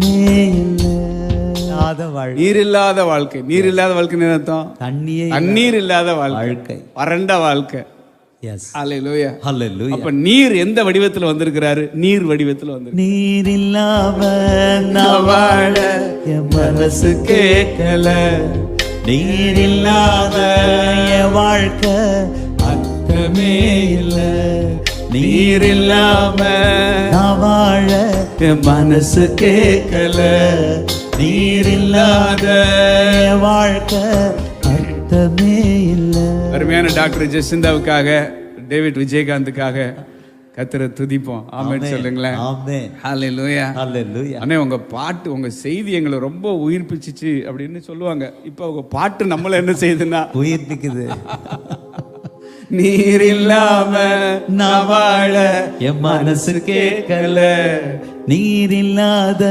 நீர் இல்லாத வாழ்க்கை. நீர் இல்லாத வாழ்க்கை அர்த்தம் தண்ணீர் இல்லாத வாழ்க்கை, வறண்ட வாழ்க்கை. ஹல்லேலூயா, ஹல்லேலூயா. அப்ப நீர் எந்த வடிவத்துல வந்திருக்கிறாரு? நீர் வடிவத்துல வந்து. நீர் இல்லாம நான் வாழ என் மனசு கேட்கல, நீர் இல்லாத என் வாழ்க்கை அர்த்தமே இல்ல, நீர் இல்லாம நான் வாழ என் மனசு கேட்கல, நீர் இல்லாத என் வாழ்க்கை அர்த்தமே இல்ல. அருமையான டாக்டர் ஜெசிந்தாவுக்காக, டேவிட் விஜயகாந்துக்காக கர்த்தரை துதிப்போம். ஆமென் சொல்லுங்களேன். ஆமென், ஹல்லேலூயா, ஹல்லேலூயா. அண்ணே, உங்க பாட்டு, உங்க செய்தி எங்களை ரொம்ப உயிர்ப்பிச்சிச்சு அப்படின்னு சொல்லுவாங்க. இப்போ உங்க பாட்டு நம்மள என்ன செய்யுதுன்னா உயிர்ப்பிக்குது. நீர் இல்லாம நான் வாழ என் மனசு கேட்கல, நீர் இல்லாத